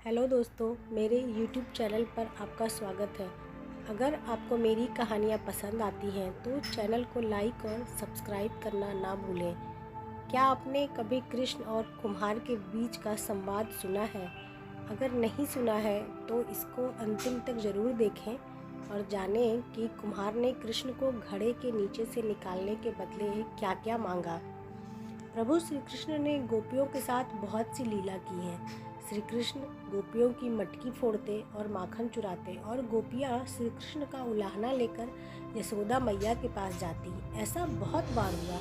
Hello दोस्तों, मेरे YouTube channel पर आपका स्वागत है। अगर आपको मेरी कहानियाँ पसंद आती हैं तो चैनल को लाइक और सब्सक्राइब करना ना भूलें। क्या आपने कभी कृष्ण और कुम्हार के बीच का संवाद सुना है? अगर नहीं सुना है तो इसको अंतिम तक ज़रूर देखें और जानें कि कुम्हार ने कृष्ण को घड़े के नीचे से निकालने के बदले क्या क्या मांगा। प्रभु श्री कृष्ण ने गोपियों के साथ बहुत सी लीला की है। श्री कृष्ण गोपियों की मटकी फोड़ते और माखन चुराते और गोपियाँ श्री कृष्ण का उलाहना लेकर यशोदा मैया के पास जाती। ऐसा बहुत बार हुआ।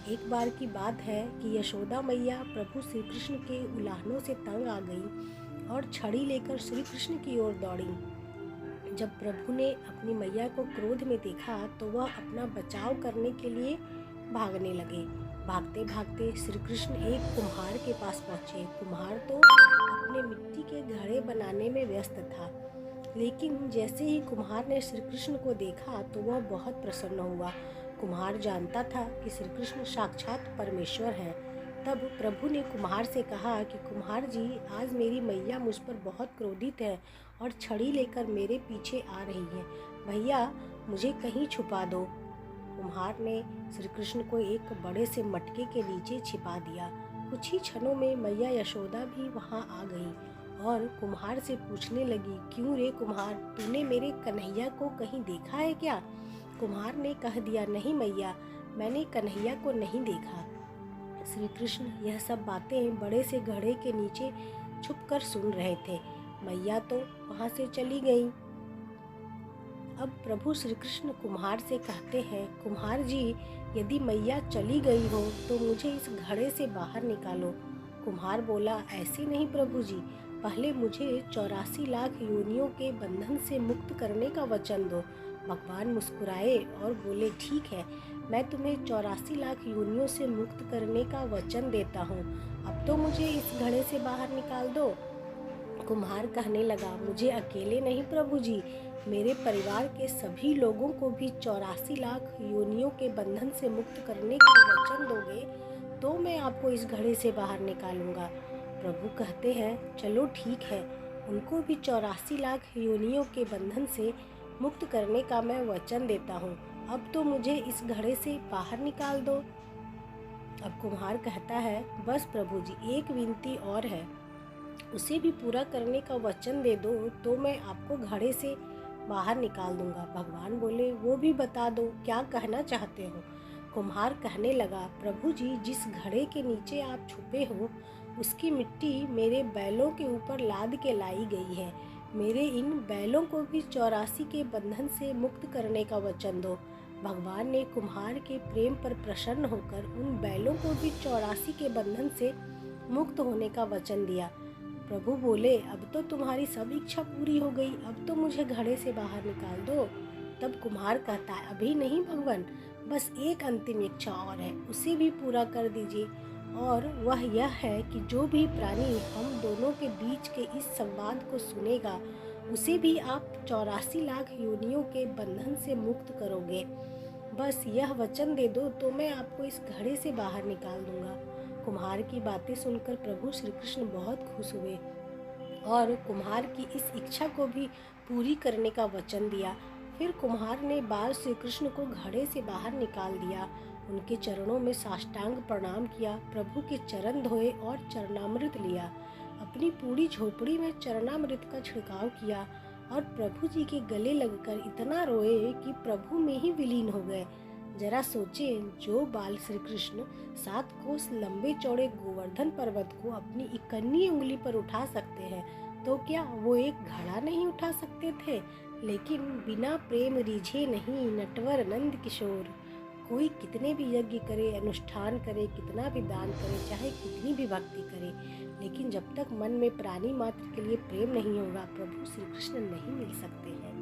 एक बार की बात है कि यशोदा मैया प्रभु श्री कृष्ण के उलाहनों से तंग आ गई और छड़ी लेकर श्री कृष्ण की ओर दौड़ी। जब प्रभु ने अपनी मैया को क्रोध में देखा तो वह अपना बचाव करने के लिए भागने लगे। भागते भागते श्री कृष्ण एक कुम्हार के पास पहुँचे। कुम्हार तो अपने मिट्टी के घड़े बनाने में व्यस्त था, लेकिन जैसे ही कुम्हार ने श्री कृष्ण को देखा तो वह बहुत प्रसन्न हुआ। कुम्हार जानता था कि श्री कृष्ण साक्षात परमेश्वर हैं। तब प्रभु ने कुम्हार से कहा कि कुम्हार जी, आज मेरी मैया मुझ पर बहुत क्रोधित है और छड़ी लेकर मेरे पीछे आ रही है। भैया, मुझे कहीं छुपा दो। कुम्हार ने श्री कृष्ण को एक बड़े से मटके के नीचे छिपा दिया। कुछ ही क्षणों में मैया यशोदा भी वहां आ गई और कुम्हार से पूछने लगी, क्यों रे कुम्हार, तूने मेरे कन्हैया को कहीं देखा है क्या? कुम्हार ने कह दिया, नहीं मैया, मैंने कन्हैया को नहीं देखा। श्री कृष्ण यह सब बातें बड़े से घड़े के नीचे छुपकर सुन रहे थे। मैया तो वहां से चली गई। अब प्रभु श्री कृष्ण कुम्हार से कहते हैं, कुम्हार जी, यदि मैया चली गई हो तो मुझे इस घड़े से बाहर निकालो। कुम्हार बोला, ऐसे नहीं प्रभु जी, पहले मुझे 84 लाख योनियों के बंधन से मुक्त करने का वचन दो। भगवान मुस्कुराए और बोले, ठीक है, मैं तुम्हें 84 लाख योनियों से मुक्त करने का वचन देता हूँ। अब तो मुझे इस घड़े से बाहर निकाल दो। कुम्हार कहने लगा, मुझे अकेले नहीं प्रभु जी, मेरे परिवार के सभी लोगों को भी 84 लाख योनियों के बंधन से मुक्त करने का वचन दोगे तो मैं आपको इस घड़े से बाहर निकालूंगा। प्रभु कहते हैं, चलो ठीक है, उनको भी 84 लाख योनियों के बंधन से मुक्त करने का मैं वचन देता हूँ। अब तो मुझे इस घड़े से बाहर निकाल दो। अब कुम्हार कहता है, बस प्रभु जी, एक विनती और है, उसे भी पूरा करने का वचन दे दो तो मैं आपको घड़े से बाहर निकाल दूंगा। भगवान बोले, वो भी बता दो, क्या कहना चाहते हो? कुम्हार कहने लगा, प्रभु जी, जिस घड़े के नीचे आप छुपे हो उसकी मिट्टी मेरे बैलों के ऊपर लाद के लाई गई है। मेरे इन बैलों को भी 84 के बंधन से मुक्त करने का वचन दो। भगवान ने कुम्हार के प्रेम पर प्रसन्न होकर उन बैलों को भी 84 के बंधन से मुक्त होने का वचन दिया। प्रभु बोले, अब तो तुम्हारी सब इच्छा पूरी हो गई, अब तो मुझे घड़े से बाहर निकाल दो। तब कुम्हार कहता है, अभी नहीं भगवान, बस एक अंतिम इच्छा और है, उसे भी पूरा कर दीजिए। और वह यह है कि जो भी प्राणी हम दोनों के बीच के इस संवाद को सुनेगा उसे भी आप 84 लाख योनियों के बंधन से मुक्त करोगे। बस यह वचन दे दो तो मैं आपको इस घड़े से बाहर निकाल दूंगा। कुम्हार की बातें सुनकर प्रभु श्री कृष्ण बहुत खुश हुए और कुम्हार की इस इच्छा को भी पूरी करने का वचन दिया। फिर कुम्हार ने बाल श्री कृष्ण को घड़े से बाहर निकाल दिया, उनके चरणों में साष्टांग प्रणाम किया, प्रभु के चरण धोए और चरणामृत लिया। अपनी पूरी झोपड़ी में चरणामृत का छिड़काव किया और प्रभु जी के गले लगकर इतना रोए कि प्रभु में ही विलीन हो गए। जरा सोचें, जो बाल श्री कृष्ण 7 कोस लंबे चौड़े गोवर्धन पर्वत को अपनी इकन्नी उंगली पर उठा सकते हैं तो क्या वो एक घड़ा नहीं उठा सकते थे? लेकिन बिना प्रेम रिझे नहीं नटवर नंद किशोर। कोई कितने भी यज्ञ करे, अनुष्ठान करे, कितना भी दान करे, चाहे कितनी भी भक्ति करे, लेकिन जब तक मन में प्राणी मात्र के लिए प्रेम नहीं होगा, प्रभु श्री कृष्ण नहीं मिल सकते हैं।